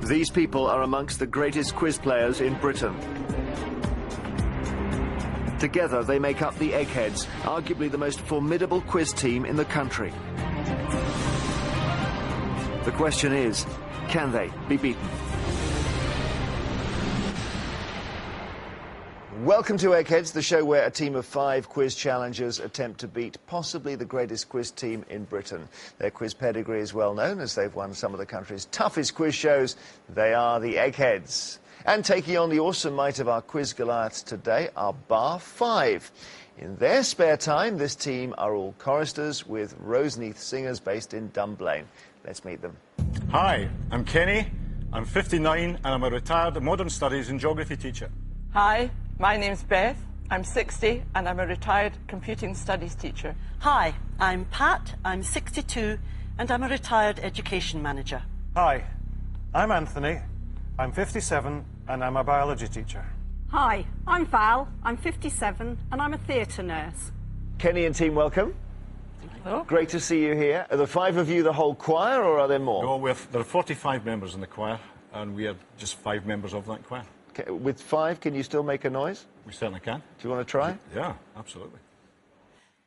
These people are amongst the greatest quiz players in Britain. Together, they make up the Eggheads, arguably the most formidable quiz team in the country. The question is, can they be beaten? Welcome to Eggheads, the show where a team of 5 quiz challengers attempt to beat possibly the greatest quiz team in Britain. Their quiz pedigree is well known, as they've won some of the country's toughest quiz shows. They are the Eggheads. And taking on the awesome might of our quiz Goliaths today are Bar 5. In their spare time, this team are all choristers with Roseneath singers based in Dunblane. Let's meet them. Hi, I'm Kenny. I'm 59 and I'm a retired modern studies and geography teacher. Hi, my name's Beth. I'm 60 and I'm a retired computing studies teacher. Hi, I'm Pat. I'm 62 and I'm a retired education manager. Hi, I'm Anthony. I'm 57 and I'm a biology teacher. Hi, I'm Val. I'm 57 and I'm a theatre nurse. Kenny and team, welcome. Hello. Great to see you here. Are the 5 of you the whole choir, or are there more? No, there are 45 members in the choir and we are just 5 members of that choir. Okay, with 5, can you still make a noise? We certainly can. Do you want to try? Yeah, absolutely.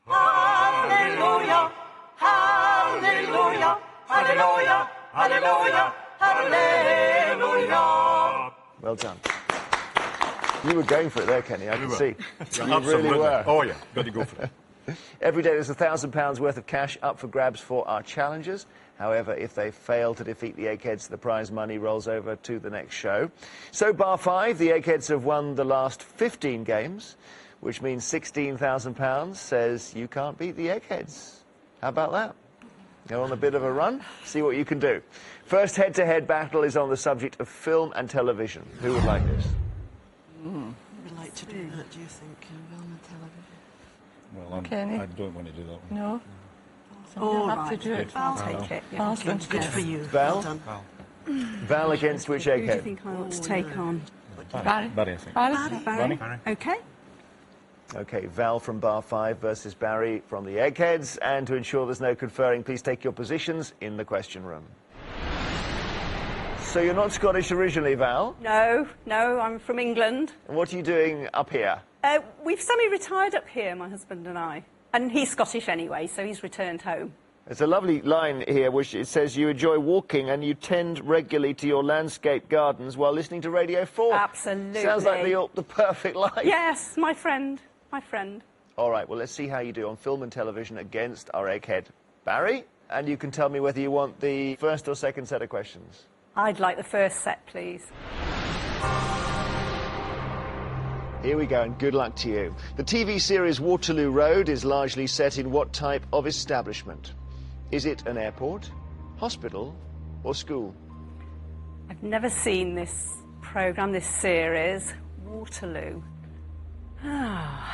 Hallelujah, hallelujah, hallelujah, hallelujah, hallelujah. Well done. You were going for it there, Kenny, I can see. Yeah, You absolutely. really were. Oh yeah, got to go for it. Every day there's £1,000 worth of cash up for grabs for our challengers. However, if they fail to defeat the Eggheads, the prize money rolls over to the next show. So, Bar 5, the Eggheads have won the last 15 games, which means £16,000 says you can't beat the Eggheads. How about that? You're on a bit of a run. See what you can do. First head-to-head battle is on the subject of film and television. Who would like this? Who would like to do that, do you think? Film and television. Well, Kenny? I don't want to do that one. No? Oh, have right. to do it. I'll take it. Yeah. Val's Good for you. Val? Well done. Val against which Who do you Egghead? think I ought to take on? Barry. Barry, I think. Barry. Barry? OK. OK, Val from Bar 5 versus Barry from the Eggheads. And to ensure there's no conferring, please take your positions in the question room. So you're not Scottish originally, Val? No, I'm from England. And what are you doing up here? We've semi-retired up here, my husband and I. And he's Scottish anyway, so he's returned home. There's a lovely line here which it says you enjoy walking and you tend regularly to your landscape gardens while listening to Radio 4. Absolutely. Sounds like the perfect life. Yes, my friend. All right, well, let's see how you do on film and television against our Egghead, Barry. And you can tell me whether you want the first or second set of questions. I'd like the first set, please. Here we go, and good luck to you. The TV series Waterloo Road is largely set in what type of establishment? Is it an airport, hospital, or school? I've never seen this programme, this series, Waterloo. I've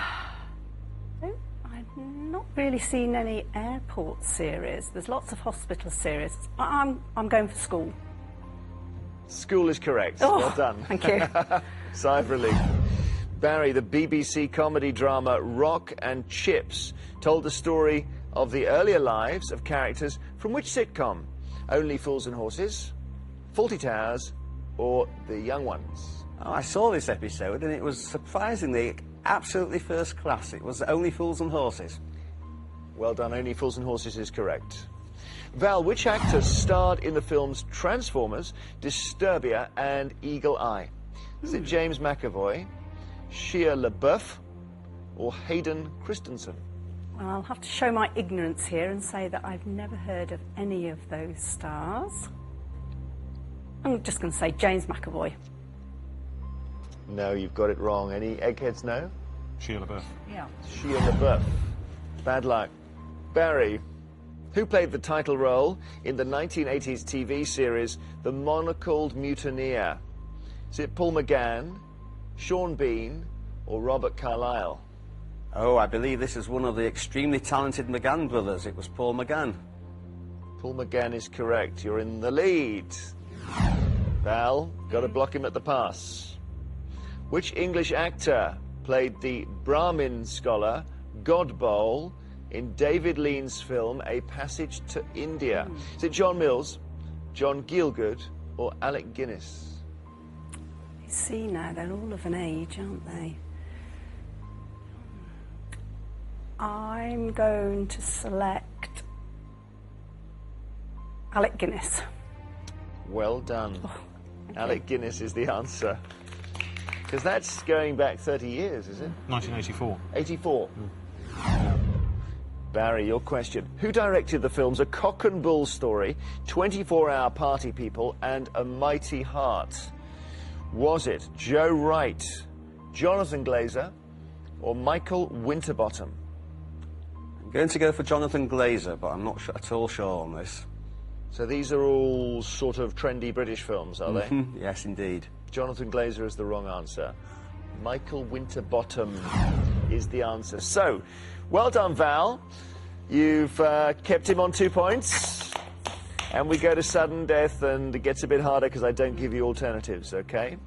not really seen any airport series. There's lots of hospital series. I'm going for school. School is correct. Oh, well done. Thank you. Sigh of relief. Barry, the BBC comedy drama Rock and Chips told the story of the earlier lives of characters from which sitcom? Only Fools and Horses, Fawlty Towers, or The Young Ones? Oh, I saw this episode and it was surprisingly absolutely first class. It was Only Fools and Horses. Well done, Only Fools and Horses is correct. Val, which actor starred in the films Transformers, Disturbia and Eagle Eye? Is it James McAvoy, Shia LaBeouf, or Hayden Christensen? Well, I'll have to show my ignorance here and say that I've never heard of any of those stars. I'm just going to say James McAvoy. No, you've got it wrong. Any Eggheads know? Shia LaBeouf. Yeah. Shia LaBeouf. Bad luck. Barry, who played the title role in the 1980s TV series The Monocled Mutineer? Is it Paul McGann, Sean Bean, or Robert Carlyle? Oh, I believe this is one of the extremely talented McGann brothers. It was Paul McGann. Paul McGann is correct. You're in the lead. Val, got to block him at the pass. Which English actor played the Brahmin scholar Godbowl in David Lean's film A Passage to India? Is it John Mills, John Gielgud, or Alec Guinness? You see now, they're all of an age, aren't they? I'm going to select Alec Guinness. Well done. Alec Guinness is the answer. Because that's going back 30 years, is it? 1984. 84. Barry, your question. Who directed the films A Cock and Bull Story, 24-Hour Party People, and A Mighty Heart? Was it Joe Wright, Jonathan Glazer, or Michael Winterbottom? I'm going to go for Jonathan Glazer, but I'm not at all sure on this. So these are all sort of trendy British films, are they? Yes, indeed. Jonathan Glazer is the wrong answer. Michael Winterbottom is the answer. So, well done, Val. You've kept him on 2 points. And we go to sudden death, and it gets a bit harder because I don't give you alternatives, okay?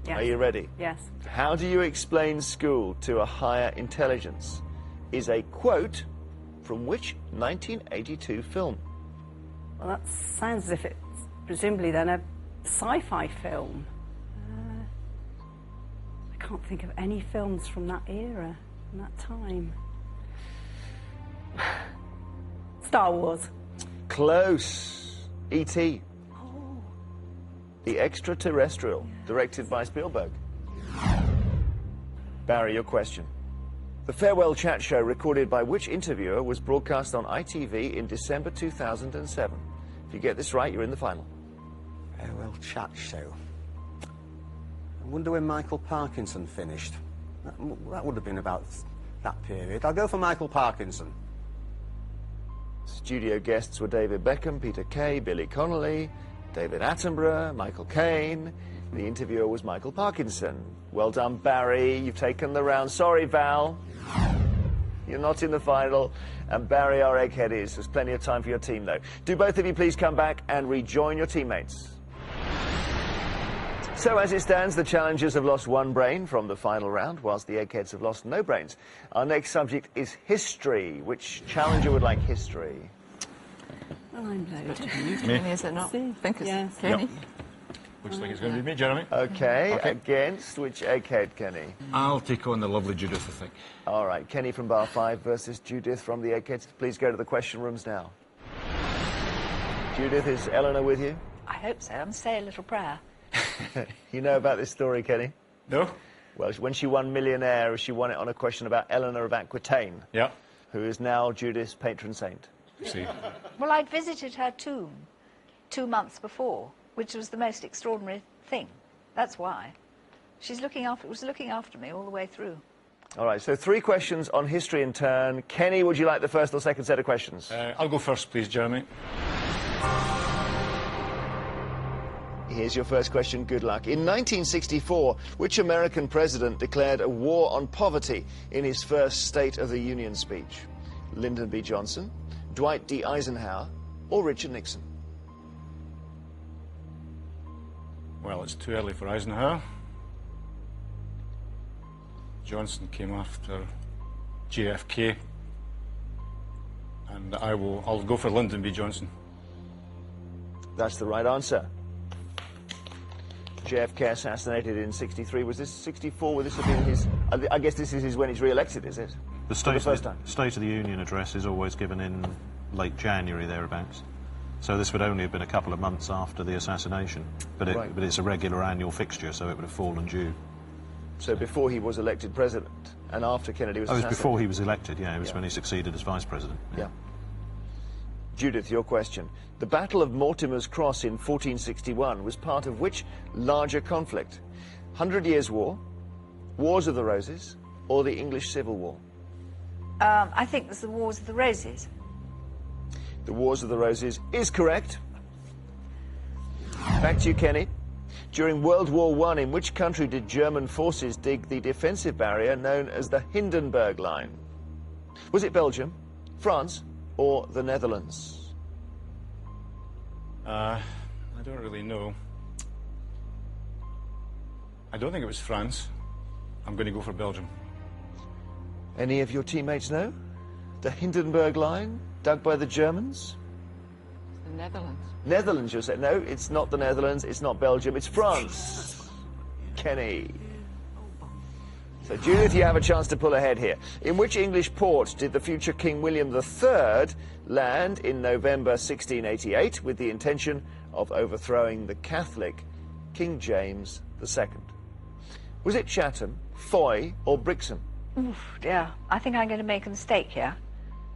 Yes. Are you ready? Yes. How do you explain school to a higher intelligence? Is a quote from which 1982 film? Well, that sounds as if it's presumably then a sci-fi film. I can't think of any films from that era, from that time. Star Wars. Close. E.T. The Extraterrestrial, directed by Spielberg. Barry, your question. The Farewell Chat Show, recorded by which interviewer, was broadcast on ITV in December 2007? If you get this right, you're in the final. Farewell Chat Show. I wonder when Michael Parkinson finished. That would have been about that period. I'll go for Michael Parkinson. Studio guests were David Beckham, Peter Kay, Billy Connolly, David Attenborough, Michael Caine. The interviewer was Michael Parkinson. Well done, Barry. You've taken the round. Sorry, Val. You're not in the final. And Barry, our egghead, is. There's plenty of time for your team, though. Do both of you please come back and rejoin your teammates. So, as it stands, the challengers have lost 1 brain from the final round, whilst the eggheads have lost no brains. Our next subject is history. Which challenger would like history? Well, I'm loaded. Kenny, is it not? I think it's Yes. Kenny. Yep. Looks like it's going to be me, Jeremy. Okay, against which egghead, Kenny? I'll take on the lovely Judith, I think. All right, Kenny from Bar 5 versus Judith from the Eggheads. Please go to the question rooms now. Judith, is Eleanor with you? I hope so. I'm say a little prayer. You know about this story, Kenny? No? Well, when she won Millionaire, she won it on a question about Eleanor of Aquitaine, Yeah. who is now Judith's patron saint. See. Well, I'd visited her tomb 2 months before, which was the most extraordinary thing. That's why. Was looking after me all the way through. All right, so 3 questions on history in turn. Kenny, would you like the first or second set of questions? I'll go first, please, Jeremy. Here's your first question. Good luck. In 1964, which American president declared a war on poverty in his first State of the Union speech? Lyndon B. Johnson, Dwight D. Eisenhower, or Richard Nixon? Well, it's too early for Eisenhower. Johnson came after JFK. And I'll go for Lyndon B. Johnson. That's the right answer. JFK assassinated in 63. Was this 64? Would this have been his... I guess this is when he's re-elected, is it? The For the first time. State of the Union address is always given in late January, thereabouts. So this would only have been a couple of months after the assassination. But it's a regular annual fixture, so it would have fallen due. So before he was elected president, and after Kennedy was assassinated? It was before he was elected, yeah. It was when he succeeded as vice president. Yeah. Judith, your question. The Battle of Mortimer's Cross in 1461 was part of which larger conflict? 100 Years' War, Wars of the Roses, or the English Civil War? I think it was the Wars of the Roses. The Wars of the Roses is correct. Back to you, Kenny. During World War I, in which country did German forces dig the defensive barrier known as the Hindenburg Line? Was it Belgium, France, or the Netherlands? I don't really know. I don't think it was France. I'm going to go for Belgium. Any of your teammates know? The Hindenburg Line, dug by the Germans? The Netherlands. Netherlands, you'll say. No, it's not the Netherlands, it's not Belgium, it's France. Kenny. So, Judith, you have a chance to pull ahead here. In which English port did the future King William III land in November 1688 with the intention of overthrowing the Catholic King James II? Was it Chatham, Foy, or Brixham? Oof, dear. I think I'm going to make a mistake here.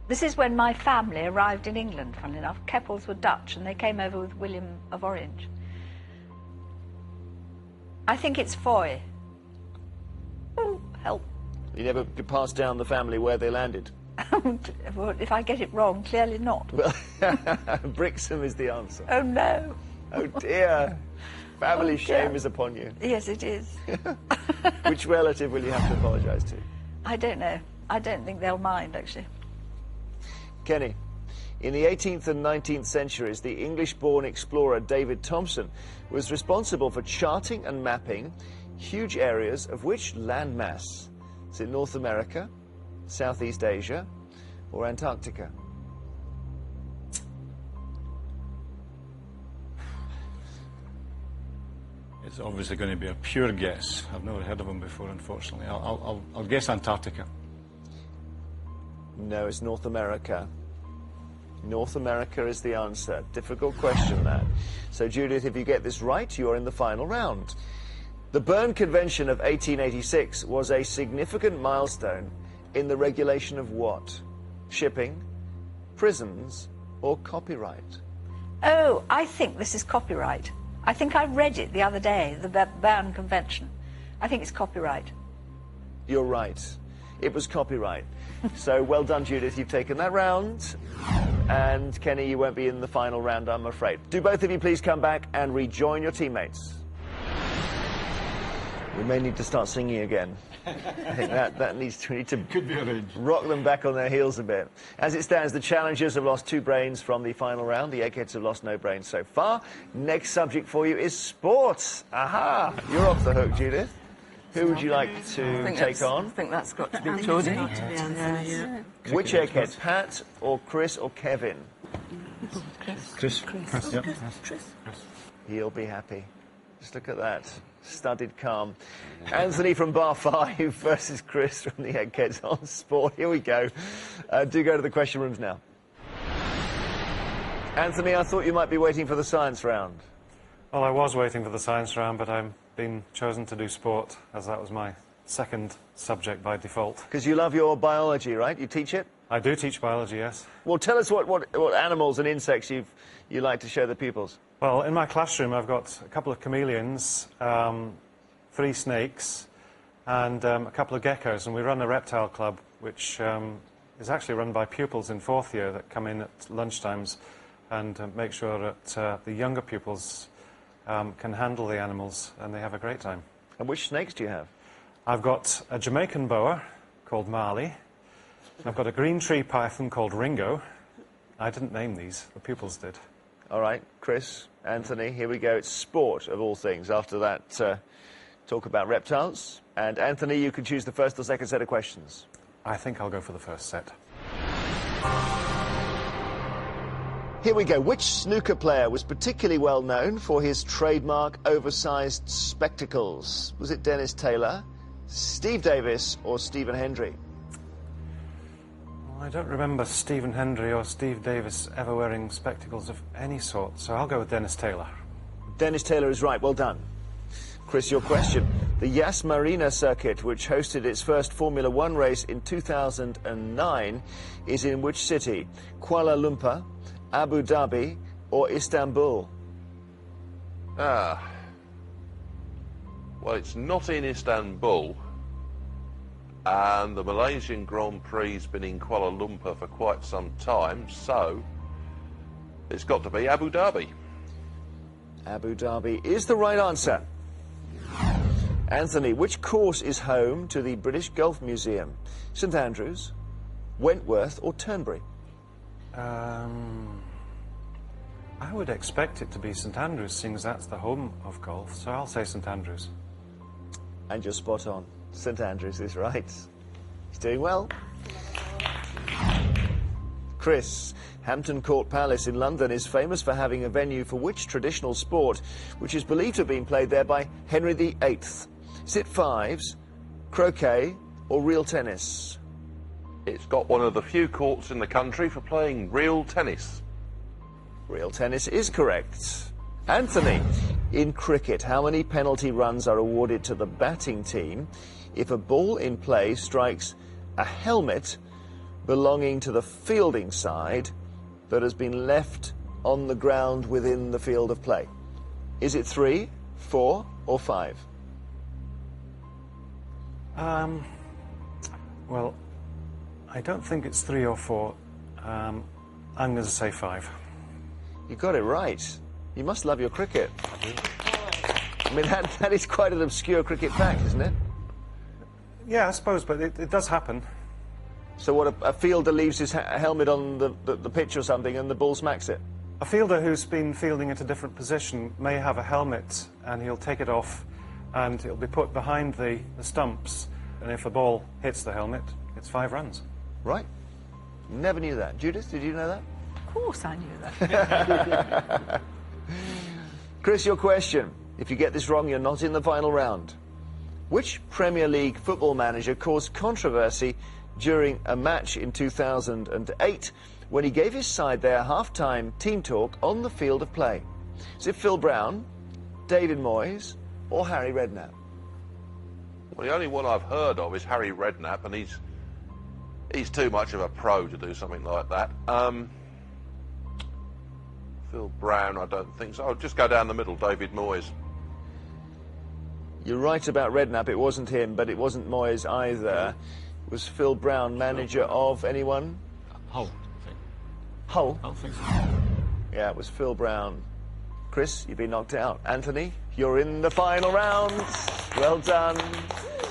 This is when my family arrived in England, funnily enough. Keppels were Dutch, and they came over with William of Orange. I think it's Foy. Oh, help. You never could pass down the family where they landed. Well, if I get it wrong, clearly not. Well, Brixham is the answer. Oh, no. Oh, dear. Family Oh, shame dear. is upon you. Yes, it is. Which relative will you have to apologise to? I don't know. I don't think they'll mind, actually. Kenny, in the 18th and 19th centuries, the English-born explorer David Thompson was responsible for charting and mapping huge areas of which landmass? Is it North America, Southeast Asia, or Antarctica? It's obviously going to be a pure guess. I've never heard of him before, unfortunately. I'll guess Antarctica. No, it's North America. North America is the answer. Difficult question, that. So, Judith, if you get this right, you're in the final round. The Berne Convention of 1886 was a significant milestone in the regulation of what? Shipping, prisons, or copyright? Oh, I think this is copyright. I think I read it the other day, the Berne Convention. I think it's copyright. You're right. It was copyright. So, well done, Judith. You've taken that round. And, Kenny, you won't be in the final round, I'm afraid. Do both of you please come back and rejoin your teammates? We may need to start singing again. I think that needs to, we need to Could be arranged. rock them back on their heels a bit. As it stands, the challengers have lost 2 brains from the final round. The Eggheads have lost no brains so far. Next subject for you is sports. Aha! You're off the hook, Judith. Who would you like to take on? I think that's got to be Geordie. Which Egghead, Pat or Chris or Kevin? Chris. Yep. He'll be happy. Just look at that. Studied calm. Anthony from Bar 5 versus Chris from the Eggheads on sport. Here we go. Do go to the question rooms now. Anthony, I thought you might be waiting for the science round. Well, I was waiting for the science round, but I've been chosen to do sport, as that was my second subject by default. Because you love your biology, right? You teach it? I do teach biology, yes. Well, tell us what animals and insects you like to show the pupils. Well, in my classroom, I've got a couple of chameleons, 3 snakes, and a couple of geckos, and we run a reptile club, which is actually run by pupils in 4th year that come in at lunchtimes and make sure that the younger pupils can handle the animals, and they have a great time. And which snakes do you have? I've got a Jamaican boa called Marley. I've got a green tree python called Ringo. I didn't name these, the pupils did. All right, Chris, Anthony, here we go. It's sport, of all things. After that, talk about reptiles. And Anthony, you can choose the first or second set of questions. I think I'll go for the first set. Here we go. Which snooker player was particularly well known for his trademark oversized spectacles? Was it Dennis Taylor, Steve Davis, or Stephen Hendry? Well, I don't remember Stephen Hendry or Steve Davis ever wearing spectacles of any sort, so I'll go with Dennis Taylor. Dennis Taylor is right. Well done. Chris, your question. The Yas Marina circuit, which hosted its first Formula One race in 2009, is in which city? Kuala Lumpur, Abu Dhabi, or Istanbul? Well, it's not in Istanbul, and the Malaysian Grand Prix has been in Kuala Lumpur for quite some time, so it's got to be Abu Dhabi. Abu Dhabi is the right answer. Anthony, which course is home to the British Golf Museum? St Andrews, Wentworth, or Turnberry? I would expect it to be St Andrews, seeing as that's the home of golf, so I'll say St Andrews. And you're spot on. St Andrews is right. He's doing well. Chris, Hampton Court Palace in London is famous for having a venue for which traditional sport, which is believed to have been played there by Henry VIII? Is it fives, croquet, or real tennis? It's got one of the few courts in the country for playing real tennis. Real tennis is correct. Anthony, in cricket, how many penalty runs are awarded to the batting team if a ball in play strikes a helmet belonging to the fielding side that has been left on the ground within the field of play? Is it 3, 4, or 5? Well, I don't think it's 3 or 4. I'm going to say 5. You got it right. You must love your cricket. I mean, that is quite an obscure cricket fact, isn't it? Yeah, I suppose, but it does happen. So what, a fielder leaves his helmet on the pitch or something and the ball smacks it? A fielder who's been fielding at a different position may have a helmet and he'll take it off and it'll be put behind the stumps, and if the ball hits the helmet, it's 5 runs. Right. Never knew that. Judith, did you know that? Of course I knew that. Chris, your question. If you get this wrong, you're not in the final round. Which Premier League football manager caused controversy during a match in 2008 when he gave his side their half-time team talk on the field of play? Is it Phil Brown, David Moyes, or Harry Redknapp? Well, the only one I've heard of is Harry Redknapp, and he's too much of a pro to do something like that. Phil Brown, I don't think so. I'll just go down the middle, David Moyes. You're right about Redknapp. It wasn't him, but it wasn't Moyes either. It was Phil Brown, manager of anyone? Hull, I think. Hull? I think so. Yeah, it was Phil Brown. Chris, you've been knocked out. Anthony, you're in the final round. Well done.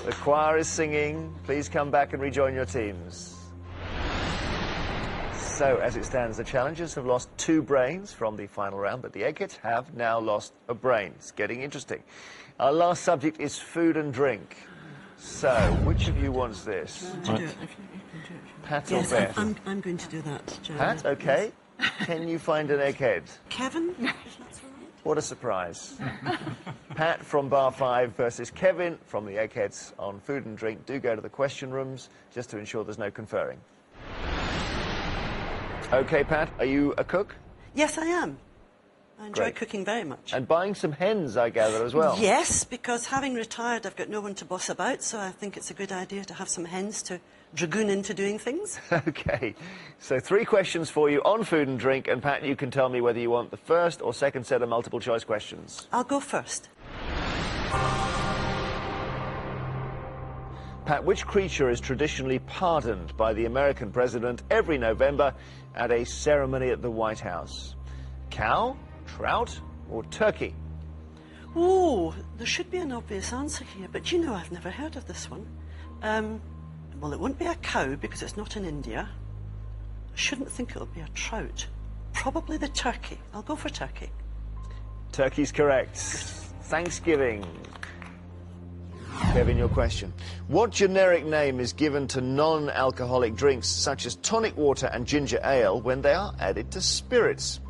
The choir is singing. Please come back and rejoin your teams. So, as it stands, the challengers have lost 2 brains from the final round, but the Eggheads have now lost a brain. It's getting interesting. Our last subject is food and drink. So, which of you wants this? Pat or Beth? I'm going to do that, Joe. Pat, okay. Can you find an egghead? Kevin? What a surprise. Pat from Bar 5 versus Kevin from the Eggheads on food and drink. Do go to the question rooms just to ensure there's no conferring. Okay, Pat, are you a cook? Yes, I am. I enjoy Great. cooking very much. And buying some hens, I gather, as well. Yes, because having retired, I've got no one to boss about, so I think it's a good idea to have some hens to dragoon into doing things. Okay, so 3 questions for you on food and drink, and Pat, you can tell me whether you want the first or second set of multiple choice questions. I'll go first. Pat, which creature is traditionally pardoned by the American president every November at a ceremony at the White House? Cow, trout, or turkey? Oh, there should be an obvious answer here, but you know I've never heard of this one. Well, it won't be a cow because it's not in India. I shouldn't think it'll be a trout. Probably the turkey. I'll go for turkey. Turkey's correct. Thanksgiving. Kevin, your question. What generic name is given to non-alcoholic drinks such as tonic water and ginger ale when they are added to spirits?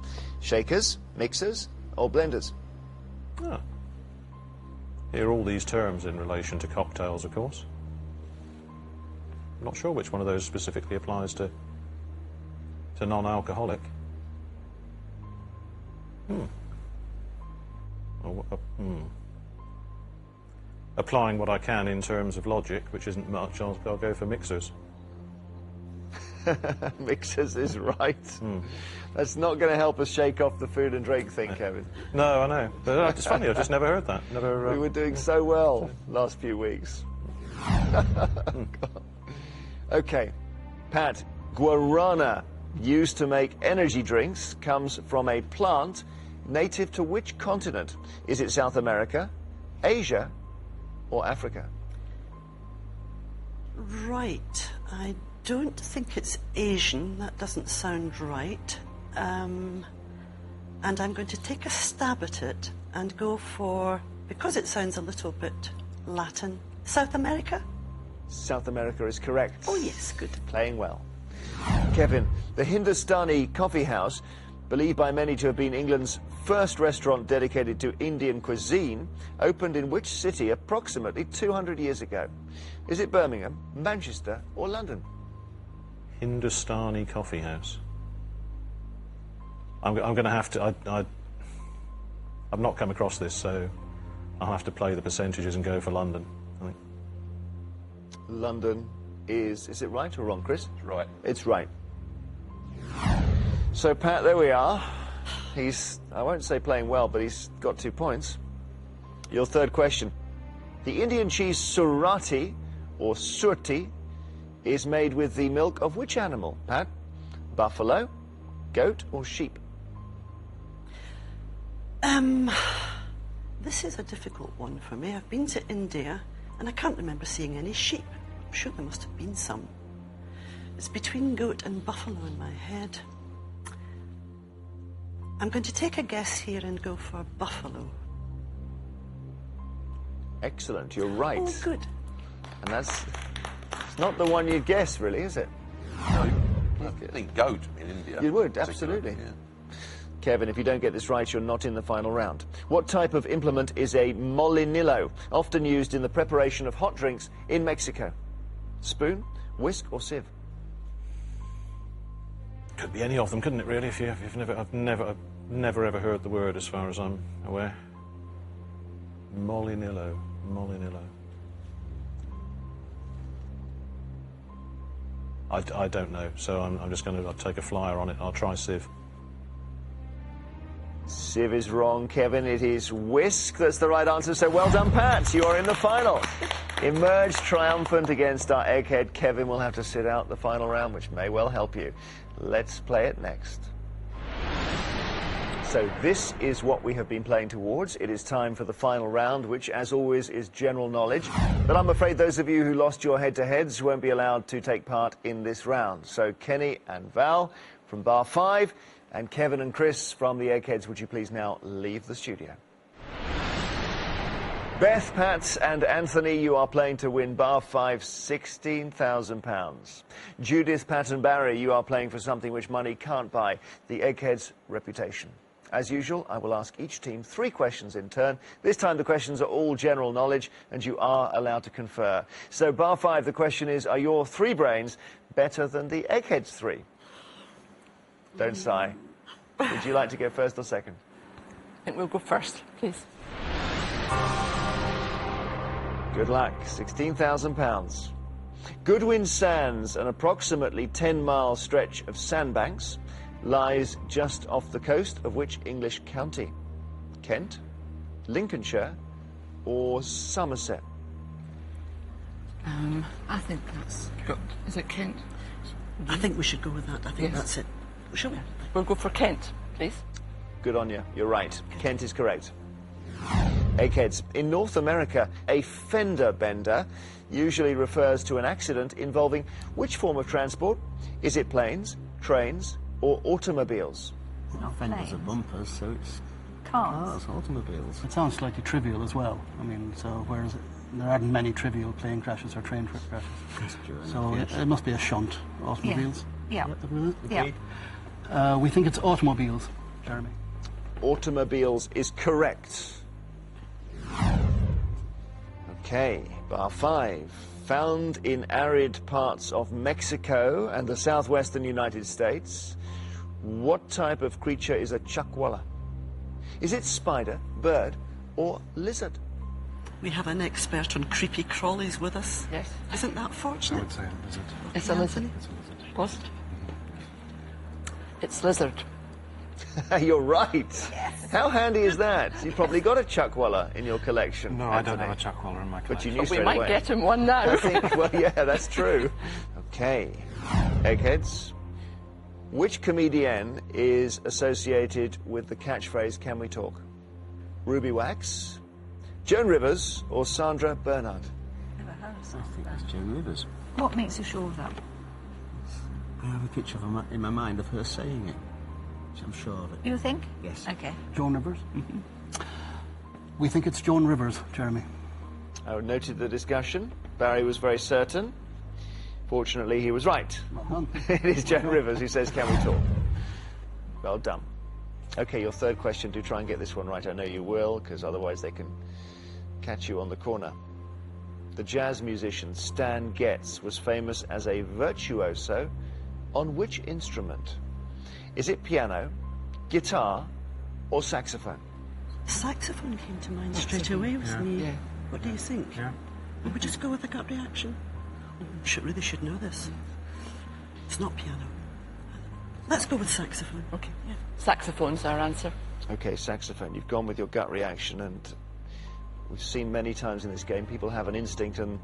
Shakers, mixers, or blenders? Ah. Hear all these terms in relation to cocktails, of course. I'm not sure which one of those specifically applies to non-alcoholic. Applying what I can in terms of logic, which isn't much, I'll go for mixers. Mixers is right. That's not going to help us shake off the food and drink thing, Kevin. No, I know. But it's funny, I've just never heard that. Never. We were doing so well last few weeks. Okay, Pat, guarana, used to make energy drinks, comes from a plant native to which continent? Is it South America, Asia, or Africa? Right. I don't think it's Asian. That doesn't sound right. And I'm going to take a stab at it and go for, because it sounds a little bit Latin, South America? South America is correct. Oh, yes, good. Playing well. Kevin, the Hindustani Coffee House, believed by many to have been England's first restaurant dedicated to Indian cuisine, opened in which city approximately 200 years ago? Is it Birmingham, Manchester or London? Hindustani Coffee House. I'm going to have to... I've not come across this, so I'll have to play the percentages and go for London, I think. London is it right or wrong, Chris? It's right. It's right. So, Pat, there we are. He's, I won't say playing well, but he's got 2 points. Your third question. The Indian cheese surati, or surti, is made with the milk of which animal, Pat? Buffalo, goat or sheep? This is a difficult one for me. I've been to India and I can't remember seeing any sheep. I'm sure there must have been some. It's between goat and buffalo in my head. I'm going to take a guess here and go for buffalo. Excellent, you're right. Oh, good. And it's not the one you'd guess, really, is it? I think goat in India. You would, absolutely. Yeah. Kevin, if you don't get this right, you're not in the final round. What type of implement is a molinillo, often used in the preparation of hot drinks in Mexico? Spoon, whisk or sieve? Could be any of them, couldn't it, really, if you've never... I've never ever heard the word, as far as I'm aware. Molinillo. I don't know, so I'm just going to take a flyer on it. I'll try sieve. Sieve is wrong, Kevin. It is whisk. That's the right answer. So well done, Pat. You are in the final. Emerged triumphant against our egghead. Kevin will have to sit out the final round, which may well help you. Let's play it next. So this is what we have been playing towards. It is time for the final round, which, as always, is general knowledge. But I'm afraid those of you who lost your head-to-heads won't be allowed to take part in this round. So Kenny and Val from Bar 5 and Kevin and Chris from the Eggheads, would you please now leave the studio? Beth, Pat and Anthony, you are playing to win Bar 5 £16,000. Judith, Pat and Barry, you are playing for something which money can't buy, the Eggheads' reputation. As usual, I will ask each team 3 questions in turn. This time the questions are all general knowledge and you are allowed to confer. So Bar 5, the question is, are your 3 brains better than the Eggheads' 3? Don't sigh. Would you like to go first or second? I think we'll go first, please. Good luck. £16,000. Goodwin Sands, an approximately 10-mile stretch of sandbanks, lies just off the coast of which English county? Kent, Lincolnshire, or Somerset? I think that's... Is it Kent? I think we should go with that. I think that's it. Shall we? We'll go for Kent, please. Good on you. You're right. Kent is correct. Eggheads. In North America, a fender bender usually refers to an accident involving which form of transport? Is it planes, trains, or automobiles? Well, fenders are bumpers, so it's Cars. automobiles. It sounds slightly trivial as well. I mean, so whereas there aren't many trivial plane crashes or train crashes. That's true. So it must be a shunt. Automobiles. Yeah. Yeah. Yeah. We think it's automobiles, Jeremy. Automobiles is correct. Okay, Bar 5. Found in arid parts of Mexico and the southwestern United States, what type of creature is a chuckwalla? Is it spider, bird, or lizard? We have an expert on creepy crawlies with us. Yes. Isn't that I fortunate? would say a lizard. It's a lizard. It's a lizard. Post. It's lizard. You're right. Yes. How handy is that? You've probably got a chuckwalla in your collection. No, Anthony. I don't have a chuckwalla in my collection. But you knew But we straight might away. get him one now. I think, well, yeah, that's true. Okay. Eggheads. Which comedian is associated with the catchphrase, "Can we talk"? Ruby Wax, Joan Rivers, or Sandra Bernhard? Never heard of I something. think that's Joan Rivers. What makes you sure of that? I have a picture of her in my mind of her saying it. Which I'm sure of it. You think? Yes. Okay. Joan Rivers? We think it's Joan Rivers, Jeremy. I noted the discussion. Barry was very certain. Fortunately, he was right. It is Joan Rivers who says, can we talk? Well done. OK, your third question. Do try and get this one right. I know you will, because otherwise they can catch you on the corner. The jazz musician Stan Getz was famous as a virtuoso on which instrument? Is it piano, guitar, or saxophone? Saxophone came to mind straight away with me. Yeah. What do you think? Yeah. Will we just go with the gut reaction? Really should know this. It's not piano. Let's go with saxophone. Okay. Yeah. Saxophone's our answer. OK, saxophone. You've gone with your gut reaction, and we've seen many times in this game people have an instinct, and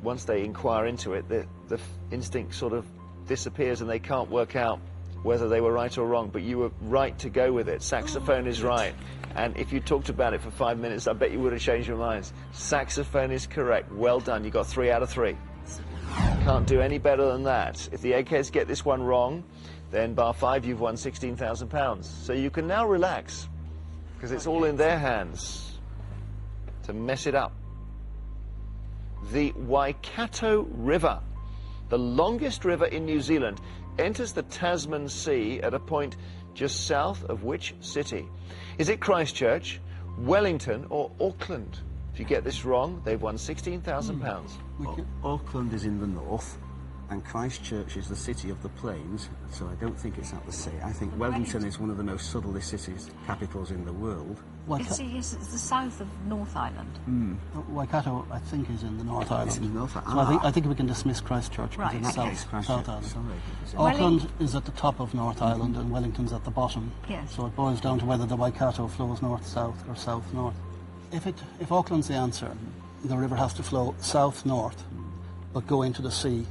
once they inquire into it, the instinct sort of disappears and they can't work out whether they were right or wrong. But you were right to go with it. Saxophone is right. And if you talked about it for 5 minutes, I bet you would have changed your minds. Saxophone is correct. Well done. You got 3 out of 3. Can't do any better than that. If the Eggheads get this one wrong, then bar 5, you've won £16,000. So you can now relax, because it's all in their hands to mess it up. The Waikato River, the longest river in New Zealand, enters the Tasman Sea at a point just south of which city? Is it Christchurch, Wellington, or Auckland? If you get this wrong, they've won £16,000. Auckland is in the north, and Christchurch is the city of the plains, so I don't think it's at the sea. I think Wellington is one of the most southerly capitals in the world. It's the south of North Island. Waikato, I think, is in the North Island. It's in the North So Island. I think we can dismiss Christchurch. Right. Because it's South Island. Sorry. Auckland is at the top of North Island, and Wellington's at the bottom. Yes. So it boils down to whether the Waikato flows north-south or south-north. If Auckland's the answer, the river has to flow south-north, but go into the sea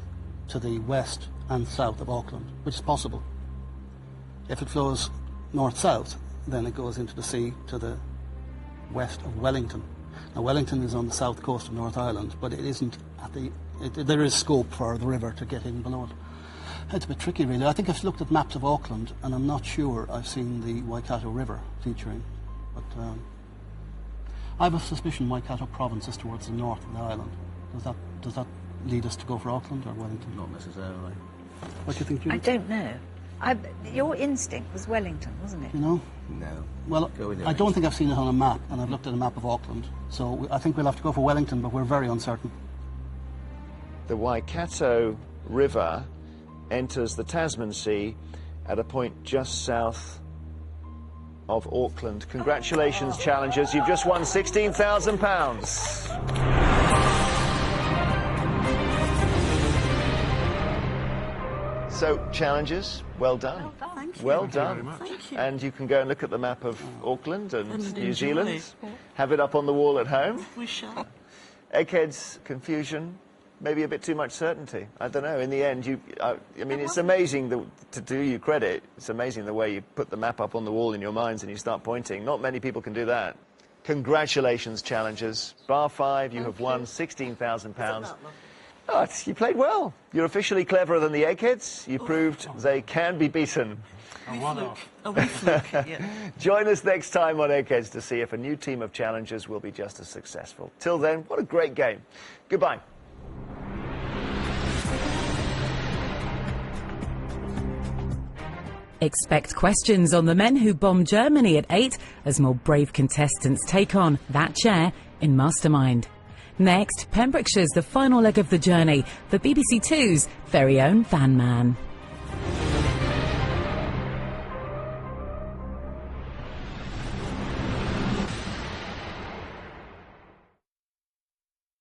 to the west and south of Auckland, which is possible. If it flows north-south, then it goes into the sea to the west of Wellington. Now, Wellington is on the south coast of North Island, but it isn't at the... there is scope for the river to get in below it. It's a bit tricky, really. I think I've looked at maps of Auckland, and I'm not sure I've seen the Waikato River featuring. But I have a suspicion Waikato province is towards the north of the island. Does that lead us to go for Auckland or Wellington? Not necessarily. What do you think, Judy? I don't know. Your instinct was Wellington, wasn't it? You know? No. Well, I don't think I've seen it on a map, and I've looked at a map of Auckland. So I think we'll have to go for Wellington, but we're very uncertain. The Waikato River enters the Tasman Sea at a point just south of Auckland. Congratulations, challengers. You've just won £16,000. So, challengers, well done. Thank you. Well done. Thank you. And you can go and look at the map of Auckland and New enjoy. Zealand. Have it up on the wall at home. We shall. Eggheads, confusion, maybe a bit too much certainty. I don't know. In the end, I mean, it's amazing, to do you credit, it's amazing the way you put the map up on the wall in your minds and you start pointing. Not many people can do that. Congratulations, challengers. Bar 5, you have won £16,000. Oh, you played well. You're officially cleverer than the Eggheads. You proved they can be beaten. A wee fluke, yeah. Join us next time on Eggheads to see if a new team of challengers will be just as successful. Till then, what a great game. Goodbye. Expect questions on the men who bombed Germany at 8 as more brave contestants take on that chair in Mastermind. Next, Pembrokeshire's the final leg of the journey for BBC Two's very own Van Man.